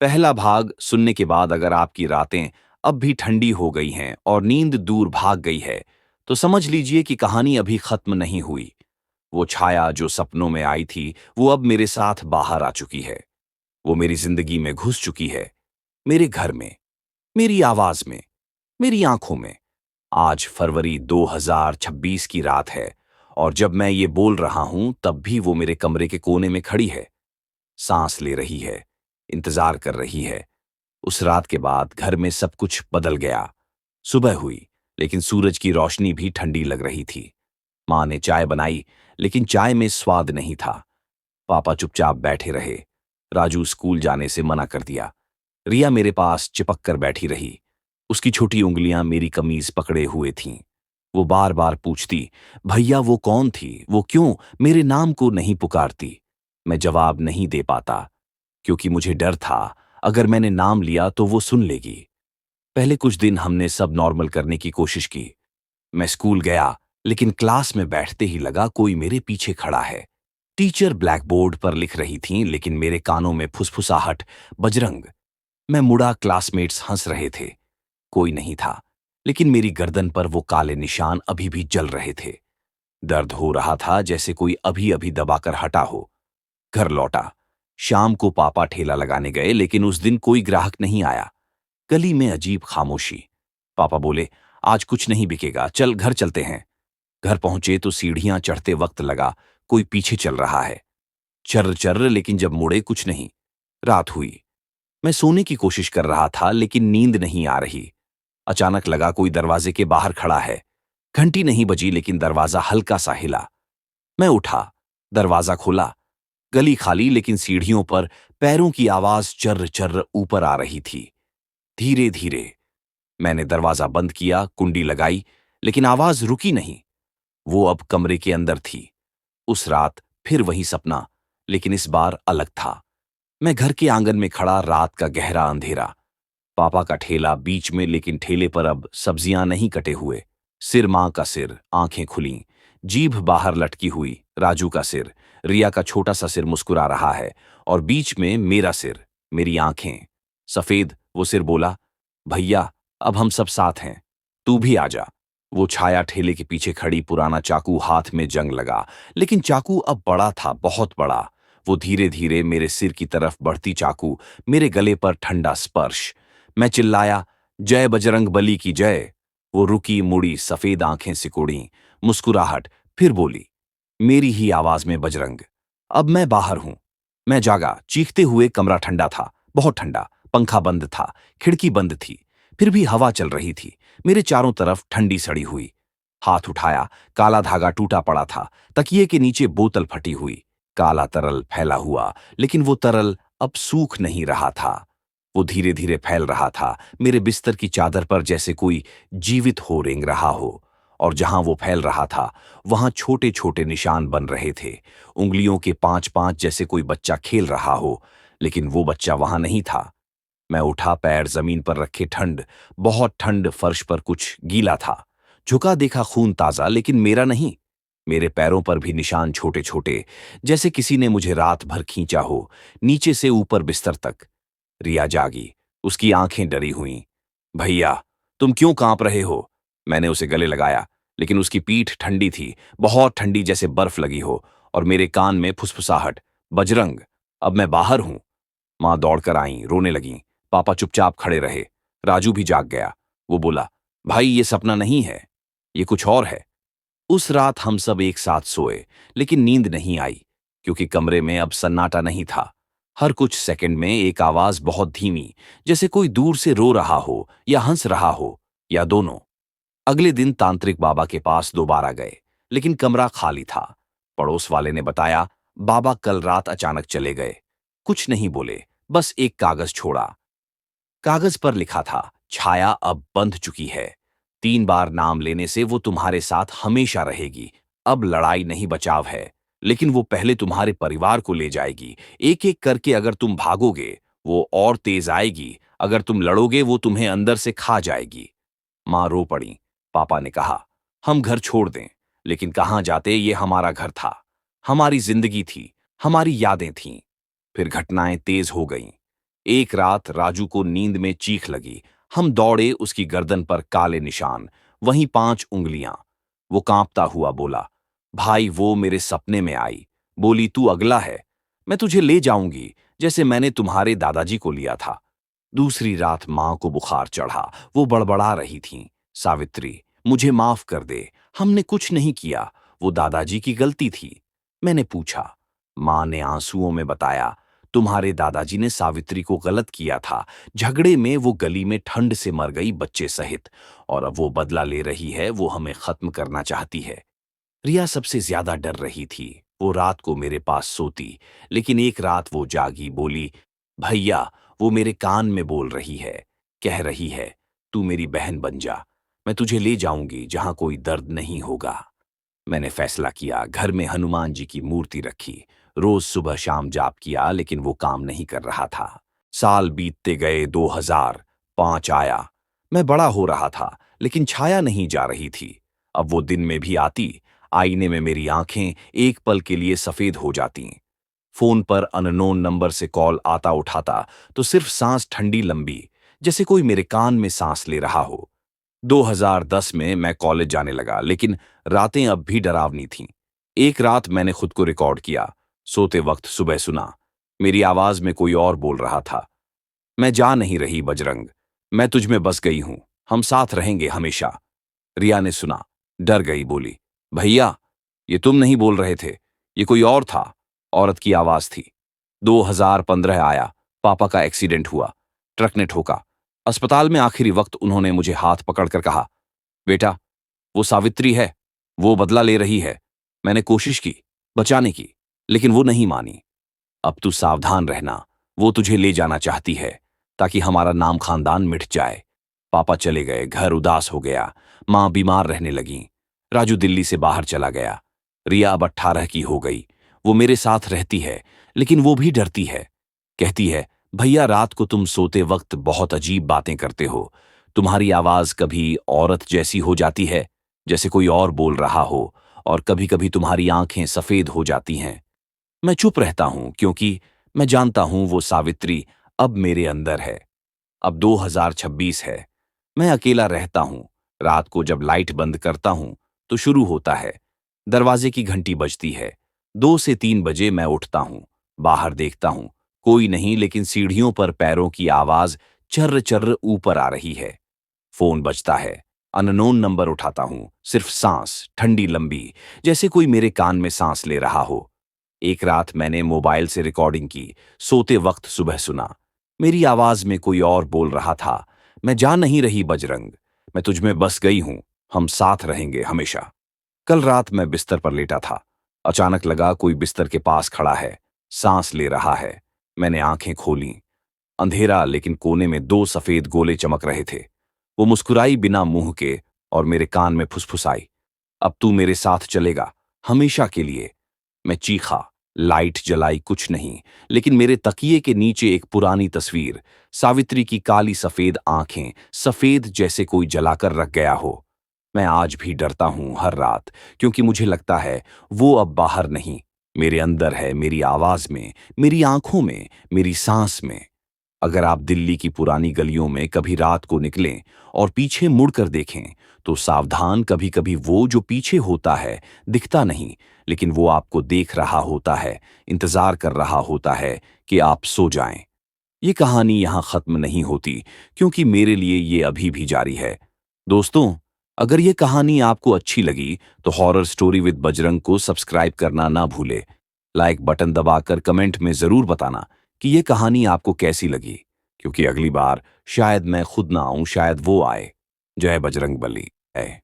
पहला भाग सुनने के बाद अगर आपकी रातें अब भी ठंडी हो गई हैं और नींद दूर भाग गई है, तो समझ लीजिए कि कहानी अभी खत्म नहीं हुई। वो छाया जो सपनों में आई थी, वो अब मेरे साथ बाहर आ चुकी है। वो मेरी जिंदगी में घुस चुकी है, मेरे घर में, मेरी आवाज में, मेरी आंखों में। आज फरवरी 2026 की रात है, और जब मैं ये बोल रहा हूं तब भी वो मेरे कमरे के कोने में खड़ी है, सांस ले रही है, इंतजार कर रही है। उस रात के बाद घर में सब कुछ बदल गया। सुबह हुई, लेकिन सूरज की रोशनी भी ठंडी लग रही थी। माँ ने चाय बनाई, लेकिन चाय में स्वाद नहीं था। पापा चुपचाप बैठे रहे। राजू स्कूल जाने से मना कर दिया। रिया मेरे पास चिपक कर बैठी रही। उसकी छोटी उंगलियां मेरी कमीज पकड़े हुए थीं। वो बार बार पूछती, भैया वो कौन थी, वो क्यों मेरे नाम को नहीं पुकारती। मैं जवाब नहीं दे पाता, क्योंकि मुझे डर था अगर मैंने नाम लिया तो वो सुन लेगी। पहले कुछ दिन हमने सब नॉर्मल करने की कोशिश की। मैं स्कूल गया, लेकिन क्लास में बैठते ही लगा कोई मेरे पीछे खड़ा है। टीचर ब्लैक बोर्ड पर लिख रही थीं, लेकिन मेरे कानों में फुसफुसाहट, बजरंग। मैं मुड़ा, क्लासमेट्स हंस रहे थे। कोई नहीं था, लेकिन मेरी गर्दन पर वो काले निशान अभी भी जल रहे थे। दर्द हो रहा था जैसे कोई अभी अभी दबाकर हटा हो। घर लौटा। शाम को पापा ठेला लगाने गए, लेकिन उस दिन कोई ग्राहक नहीं आया। गली में अजीब खामोशी। पापा बोले, आज कुछ नहीं बिकेगा, चल घर चलते हैं। घर पहुंचे तो सीढ़ियां चढ़ते वक्त लगा कोई पीछे चल रहा है। चर्र चर्र, लेकिन जब मुड़े कुछ नहीं। रात हुई। मैं सोने की कोशिश कर रहा था, लेकिन नींद नहीं आ रही। अचानक लगा कोई दरवाजे के बाहर खड़ा है। घंटी नहीं बजी, लेकिन दरवाजा हल्का सा हिला। मैं उठा, दरवाजा खोला। गली खाली, लेकिन सीढ़ियों पर पैरों की आवाज चर्र चर्र ऊपर आ रही थी। धीरे धीरे। मैंने दरवाजा बंद किया, कुंडी लगाई, लेकिन आवाज रुकी नहीं। वो अब कमरे के अंदर थी। उस रात फिर वही सपना, लेकिन इस बार अलग था। मैं घर के आंगन में खड़ा, रात का गहरा अंधेरा। पापा का ठेला बीच में, लेकिन ठेले पर अब सब्जियां नहीं कटे हुए। सिर मां का सिर, आंखें खुली, जीभ बाहर लटकी हुई। राजू का सिर, रिया का छोटा सा सिर मुस्कुरा रहा है, और बीच में मेरा सिर, मेरी आंखें। सफेद वो सिर बोला, भैया अब हम सब साथ हैं, तू भी आजा। वो छाया ठेले के पीछे खड़ी, पुराना चाकू हाथ में जंग लगा, लेकिन चाकू अब बड़ा था, बहुत बड़ा। वो धीरे धीरे मेरे सिर की तरफ बढ़ती चाकू, मेरे गले पर ठंडा स्पर्श। मैं चिल्लाया, जय बजरंग बली की जय। वो रुकी, मुड़ी, सफेद आंखें सिकुड़ी, मुस्कुराहट, फिर बोली, मेरी ही आवाज में, बजरंग। अब मैं बाहर हूं। मैं जागा, चीखते हुए। कमरा ठंडा था, बहुत ठंडा। पंखा बंद था, खिड़की बंद थी, फिर भी हवा चल रही थी। मेरे चारों तरफ ठंडी सड़ी हुई। हाथ उठाया, काला धागा टूटा पड़ा था। तकिए के नीचे बोतल फटी हुई, काला तरल फैला हुआ, लेकिन वो तरल अब सूख नहीं रहा था। वो धीरे धीरे फैल रहा था मेरे बिस्तर की चादर पर, जैसे कोई जीवित हो रेंग रहा हो। और जहां वो फैल रहा था, वहां छोटे छोटे निशान बन रहे थे, उंगलियों के पांच पांच, जैसे कोई बच्चा खेल रहा हो। लेकिन वो बच्चा वहां नहीं था। मैं उठा, पैर जमीन पर रखे, ठंड, बहुत ठंड। फर्श पर कुछ गीला था। झुका, देखा, खून ताजा, लेकिन मेरा नहीं। मेरे पैरों पर भी निशान, छोटे छोटे, जैसे किसी ने मुझे रात भर खींचा हो, नीचे से ऊपर बिस्तर तक। रिया जागी, उसकी आंखें डरी हुईं। भैया तुम क्यों कांप रहे हो? मैंने उसे गले लगाया, लेकिन उसकी पीठ ठंडी थी, बहुत ठंडी, जैसे बर्फ लगी हो। और मेरे कान में फुसफुसाहट, बजरंग अब मैं बाहर हूं। मां दौड़कर आईं, रोने लगीं। पापा चुपचाप खड़े रहे। राजू भी जाग गया। वो बोला, भाई ये सपना नहीं है, ये कुछ और है। उस रात हम सब एक साथ सोए, लेकिन नींद नहीं आई, क्योंकि कमरे में अब सन्नाटा नहीं था। हर कुछ सेकंड में एक आवाज, बहुत धीमी, जैसे कोई दूर से रो रहा हो या हंस रहा हो, या दोनों। अगले दिन तांत्रिक बाबा के पास दोबारा गए, लेकिन कमरा खाली था। पड़ोस वाले ने बताया, बाबा कल रात अचानक चले गए। कुछ नहीं बोले, बस एक कागज छोड़ा। कागज पर लिखा था, छाया अब बंध चुकी है। 3 बार नाम लेने से वो तुम्हारे साथ हमेशा रहेगी। अब लड़ाई नहीं, बचाव है। लेकिन वो पहले तुम्हारे परिवार को ले जाएगी, एक एक करके। अगर तुम भागोगे, वो और तेज आएगी। अगर तुम लड़ोगे, वो तुम्हें अंदर से खा जाएगी। मां रो पड़ी। पापा ने कहा, हम घर छोड़ दें। लेकिन कहां जाते? ये हमारा घर था, हमारी जिंदगी थी, हमारी यादें थीं। फिर घटनाएं तेज हो गईं। एक रात राजू को नींद में चीख लगी। हम दौड़े, उसकी गर्दन पर काले निशान, वहीं 5 उंगलियां। वो कांपता हुआ बोला, भाई वो मेरे सपने में आई। बोली, तू अगला है, मैं तुझे ले जाऊंगी जैसे मैंने तुम्हारे दादाजी को लिया था। दूसरी रात मां को बुखार चढ़ा, वो बड़बड़ा रही थीं, सावित्री मुझे माफ कर दे, हमने कुछ नहीं किया, वो दादाजी की गलती थी। मैंने पूछा। मां ने आंसुओं में बताया, तुम्हारे दादाजी ने सावित्री को गलत किया था, झगड़े में वो गली में ठंड से मर गई बच्चे सहित, और अब वो बदला ले रही है, वो हमें खत्म करना चाहती है। रिया सबसे ज्यादा डर रही थी। वो रात को मेरे पास सोती, लेकिन एक रात वो जागी, बोली, भैया वो मेरे कान में बोल रही है, कह रही है, तू मेरी बहन बन जा, मैं तुझे ले जाऊंगी जहां कोई दर्द नहीं होगा। मैंने फैसला किया, घर में हनुमान जी की मूर्ति रखी, रोज सुबह शाम जाप किया, लेकिन वो काम नहीं कर रहा था। साल बीतते गए, 2005 आया। मैं बड़ा हो रहा था, लेकिन छाया नहीं जा रही थी। अब वो दिन में भी आती, आईने में मेरी आंखें एक पल के लिए सफेद हो जाती। फोन पर अननोन नंबर से कॉल आता, उठाता तो सिर्फ सांस ठंडी लंबी, जैसे कोई मेरे कान में सांस ले रहा हो। 2010 में मैं कॉलेज जाने लगा, लेकिन रातें अब भी डरावनी थीं। एक रात मैंने खुद को रिकॉर्ड किया, सोते वक्त सुबह सुना। मेरी आवाज में कोई और बोल रहा था, मैं जा नहीं रही बजरंग, मैं तुझ में बस गई हूं, हम साथ रहेंगे हमेशा। रिया ने सुना, डर गई, बोली, भैया ये तुम नहीं बोल रहे थे, ये कोई और था। औरत की आवाज थी। 2015 आया, पापा का एक्सीडेंट हुआ, ट्रक ने ठोका। अस्पताल में आखिरी वक्त उन्होंने मुझे हाथ पकड़कर कहा, बेटा वो सावित्री है, वो बदला ले रही है। मैंने कोशिश की बचाने की, लेकिन वो नहीं मानी। अब तू सावधान रहना, वो तुझे ले जाना चाहती है, ताकि हमारा नाम खानदान मिट जाए। पापा चले गए, घर उदास हो गया, मां बीमार रहने लगी, राजू दिल्ली से बाहर चला गया। रिया अब 18 की हो गई, वो मेरे साथ रहती है, लेकिन वो भी डरती है। कहती है, भैया रात को तुम सोते वक्त बहुत अजीब बातें करते हो, तुम्हारी आवाज कभी औरत जैसी हो जाती है, जैसे कोई और बोल रहा हो, और कभी कभी तुम्हारी आंखें सफेद हो जाती हैं। मैं चुप रहता हूं, क्योंकि मैं जानता हूं वो सावित्री अब मेरे अंदर है। अब 2026 है, मैं अकेला रहता हूं। रात को जब लाइट बंद करता हूं तो शुरू होता है, दरवाजे की घंटी बजती है। 2 से 3 बजे मैं उठता हूं, बाहर देखता हूं, कोई नहीं, लेकिन सीढ़ियों पर पैरों की आवाज चर्र चर्र ऊपर आ रही है। फोन बजता है, अननोन नंबर उठाता हूं, सिर्फ सांस ठंडी लंबी, जैसे कोई मेरे कान में सांस ले रहा हो। एक रात मैंने मोबाइल से रिकॉर्डिंग की, सोते वक्त सुबह सुना। मेरी आवाज में कोई और बोल रहा था, मैं जा नहीं रही बजरंग, मैं तुझ में बस गई हूं, हम साथ रहेंगे हमेशा। कल रात मैं बिस्तर पर लेटा था, अचानक लगा कोई बिस्तर के पास खड़ा है, सांस ले रहा है। मैंने आंखें खोलीं, अंधेरा, लेकिन कोने में 2 सफेद गोले चमक रहे थे। वो मुस्कुराई बिना मुंह के और मेरे कान में फुसफुसाई, अब तू मेरे साथ चलेगा, हमेशा के लिए। मैं चीखा, लाइट जलाई, कुछ नहीं, लेकिन मेरे तकिए के नीचे एक पुरानी तस्वीर, सावित्री की काली सफेद आंखें, सफेद जैसे कोई जलाकर रख गया हो। मैं आज भी डरता हूं हर रात, क्योंकि मुझे लगता है वो अब बाहर नहीं, मेरे अंदर है, मेरी आवाज में, मेरी आंखों में, मेरी सांस में। अगर आप दिल्ली की पुरानी गलियों में कभी रात को निकलें और पीछे मुड़कर देखें, तो सावधान, कभी कभी वो जो पीछे होता है दिखता नहीं, लेकिन वो आपको देख रहा होता है, इंतजार कर रहा होता है कि आप सो जाएं। ये कहानी यहां खत्म नहीं होती, क्योंकि मेरे लिए ये अभी भी जारी है। दोस्तों, अगर ये कहानी आपको अच्छी लगी तो हॉरर स्टोरी विद बजरंग को सब्सक्राइब करना ना भूले। लाइक बटन दबाकर कमेंट में जरूर बताना कि ये कहानी आपको कैसी लगी, क्योंकि अगली बार शायद मैं खुद ना आऊं, शायद वो आए। जय बजरंग बली। है।